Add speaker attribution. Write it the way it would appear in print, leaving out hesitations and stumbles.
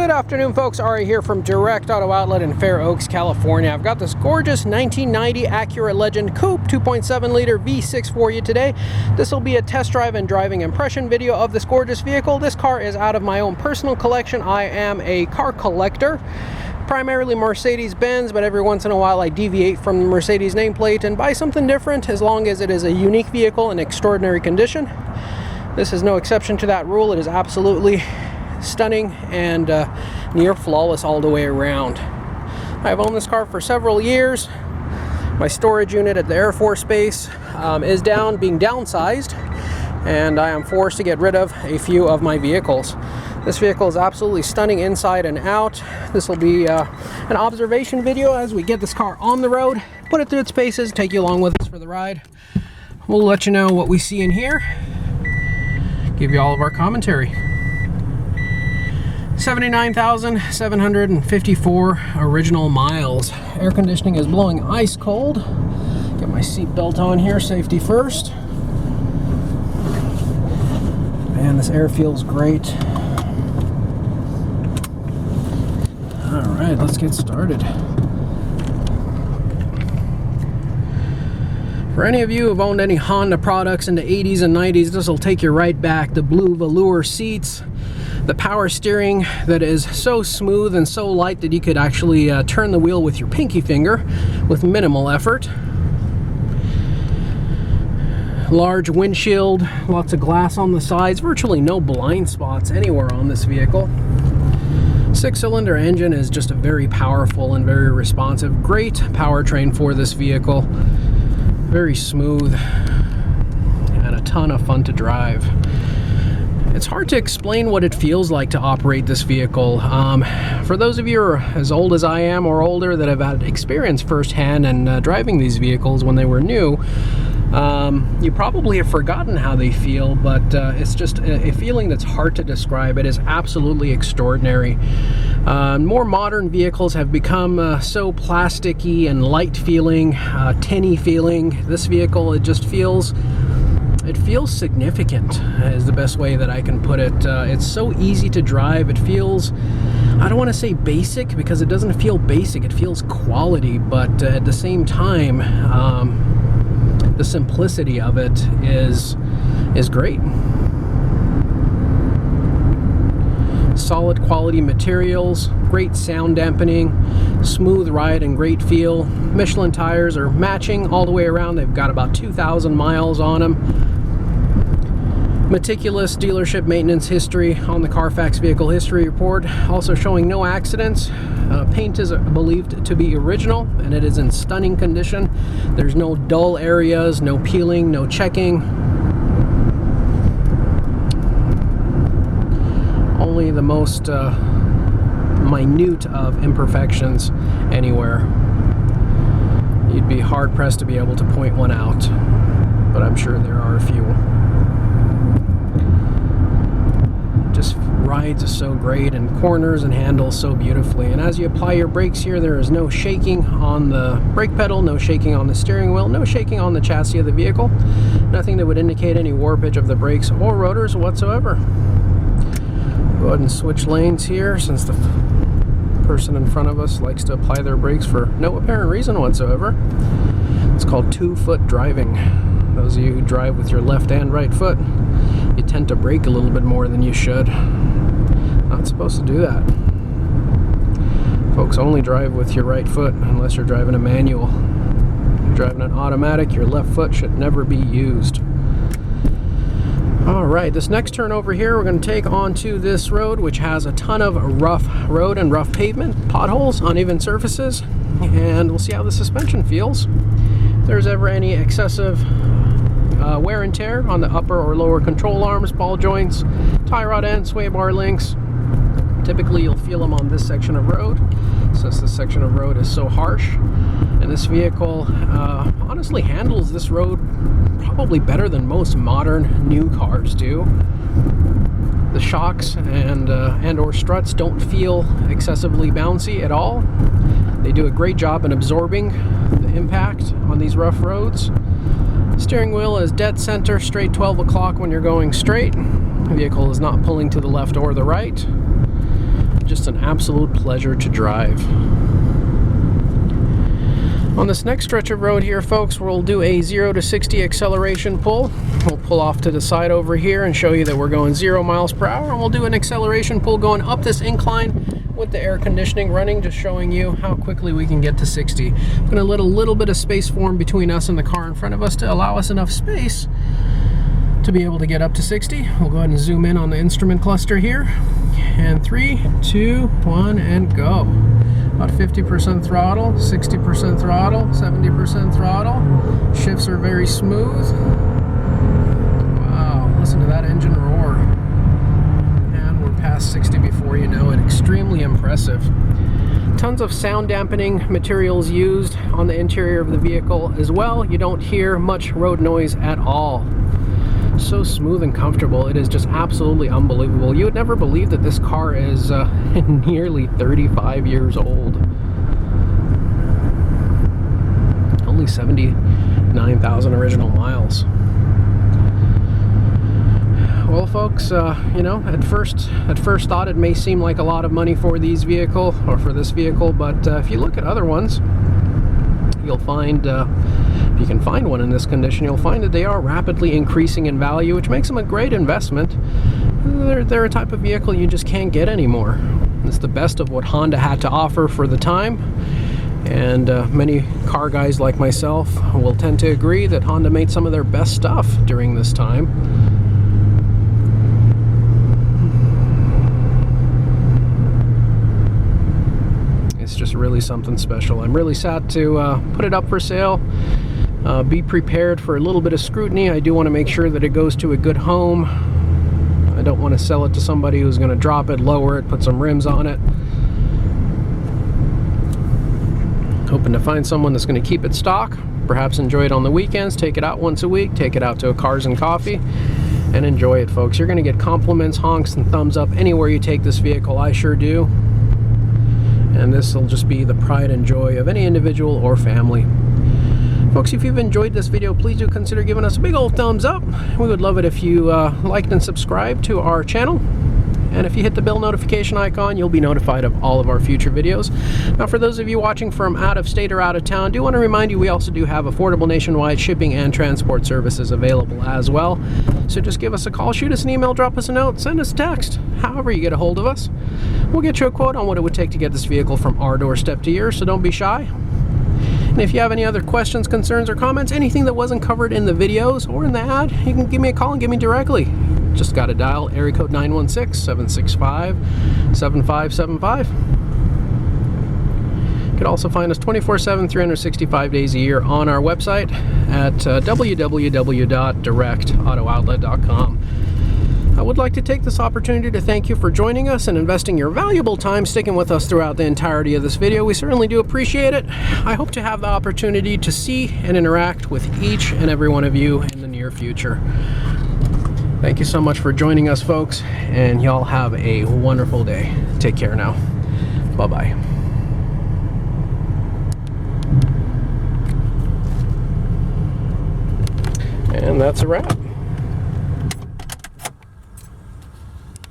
Speaker 1: Good afternoon, folks. Ari here from Direct Auto Outlet in Fair Oaks, California. I've got this gorgeous 1990 Acura Legend Coupe 2.7 liter V6 for you today. This will be a test drive and driving impression video of this gorgeous vehicle. This car is out of my own personal collection. I am a car collector, primarily Mercedes-Benz, but every once in a while I deviate from the Mercedes nameplate and buy something different as long as it is a unique vehicle in extraordinary condition. This is no exception to that rule. It is absolutely stunning and near flawless all the way around. I've owned this car for several years. My storage unit at the Air Force Base is being downsized, and I am forced to get rid of a few of my vehicles. This vehicle is absolutely stunning inside and out. This will be an observation video as we get this car on the road, put it through its paces, take you along with us for the ride. We'll let you know what we see in here, give you all of our commentary. 79,754 original miles. Air conditioning is blowing ice cold. Get my seat belt on here, safety first. Man, this air feels great. All right, let's get started. For any of you who have owned any Honda products in the 80s and 90s, this will take you right back. The blue velour seats, the power steering that is so smooth and so light that you could actually turn the wheel with your pinky finger with minimal effort. Large windshield, lots of glass on the sides, virtually no blind spots anywhere on this vehicle. Six-cylinder engine is just a very powerful and very responsive. Great powertrain for this vehicle. Very smooth and a ton of fun to drive. It's hard to explain what it feels like to operate this vehicle. For those of you who are as old as I am or older that have had experience firsthand in driving these vehicles when they were new, you probably have forgotten how they feel, but it's just a feeling that's hard to describe. It is absolutely extraordinary. More modern vehicles have become so plasticky and light feeling, tinny feeling. This vehicle, it feels significant, is the best way that I can put it. It's so easy to drive. It feels, I don't want to say basic because it doesn't feel basic. It feels quality, but at the same time, the simplicity of it is great. Solid quality materials, great sound dampening, smooth ride and great feel. Michelin tires are matching all the way around. They've got about 2,000 miles on them. Meticulous dealership maintenance history on the Carfax Vehicle History Report, also showing no accidents. Paint is believed to be original, and it is in stunning condition. There's no dull areas, no peeling, no checking. Only the most minute of imperfections anywhere. You'd be hard-pressed to be able to point one out, but I'm sure there are a few. Just rides so great, and corners and handles so beautifully. And as you apply your brakes here, there is no shaking on the brake pedal, no shaking on the steering wheel, no shaking on the chassis of the vehicle. Nothing that would indicate any warpage of the brakes or rotors whatsoever. Go ahead and switch lanes here since the person in front of us likes to apply their brakes for no apparent reason whatsoever. It's called two-foot driving. Those of you who drive with your left and right foot, you tend to brake a little bit more than you should. Not supposed to do that. Folks, only drive with your right foot unless you're driving a manual. If you're driving an automatic, your left foot should never be used. Alright, this next turn over here we're going to take onto this road, which has a ton of rough road and rough pavement, potholes, uneven surfaces, and we'll see how the suspension feels. If there's ever any excessive wear and tear on the upper or lower control arms, ball joints, tie rod ends, sway bar links, typically you'll feel them on this section of road, since this section of road is so harsh. And this vehicle honestly handles this road probably better than most modern new cars do. The shocks and or struts don't feel excessively bouncy at all. They do a great job in absorbing the impact on these rough roads. Steering wheel is dead center, straight 12 o'clock when you're going straight. The vehicle is not pulling to the left or the right. Just an absolute pleasure to drive. On this next stretch of road here, folks, we'll do a 0 to 60 acceleration pull. We'll pull off to the side over here and show you that we're going 0 miles per hour, and we'll do an acceleration pull going up this incline with the air conditioning running, just showing you how quickly we can get to 60. I'm going to let a little bit of space form between us and the car in front of us to allow us enough space to be able to get up to 60. We'll go ahead and zoom in on the instrument cluster here. And 3, 2, 1, and go. About 50% throttle, 60% throttle, 70% throttle. Shifts are very smooth. Wow, listen to that engine roar. And we're past 60 before you know it. Extremely impressive. Tons of sound dampening materials used on the interior of the vehicle as well. You don't hear much road noise at all. So smooth and comfortable. It is just absolutely unbelievable. You would never believe that this car is nearly 35 years old. Only 79,000 original miles. Well, folks, you know, at first thought it may seem like a lot of money for these vehicle or for this vehicle, but if you look at other ones, you'll find, if you can find one in this condition, you'll find that they are rapidly increasing in value, which makes them a great investment. They're a type of vehicle you just can't get anymore. It's the best of what Honda had to offer for the time, and many car guys like myself will tend to agree that Honda made some of their best stuff during this time. Just really something special. I'm really sad to put it up for sale. Be prepared for a little bit of scrutiny. I do want to make sure that it goes to a good home. I don't want to sell it to somebody who's going to drop it, lower it, put some rims on it. Hoping to find someone that's going to keep it stock, perhaps enjoy it on the weekends, take it out once a week, take it out to a Cars and Coffee, and enjoy it, folks. You're going to get compliments, honks, and thumbs up anywhere you take this vehicle. I sure do. And this will just be the pride and joy of any individual or family. Folks, if you've enjoyed this video, please do consider giving us a big old thumbs up. We would love it if you liked and subscribed to our channel. And if you hit the bell notification icon, you'll be notified of all of our future videos. Now, for those of you watching from out of state or out of town, I do want to remind you we also do have affordable nationwide shipping and transport services available as well. So just give us a call, shoot us an email, drop us a note, send us a text, however you get a hold of us. We'll get you a quote on what it would take to get this vehicle from our doorstep to yours, so don't be shy. And if you have any other questions, concerns, or comments, anything that wasn't covered in the videos or in the ad, you can give me a call and get me directly. Just got to dial area code 916-765-7575. You can also find us 24/7, 365 days a year on our website at www.directauto-outlet.com. I would like to take this opportunity to thank you for joining us and investing your valuable time sticking with us throughout the entirety of this video. We certainly do appreciate it. I hope to have the opportunity to see and interact with each and every one of you in the near future. Thank you so much for joining us, folks, and y'all have a wonderful day. Take care now. Bye-bye. And that's a wrap.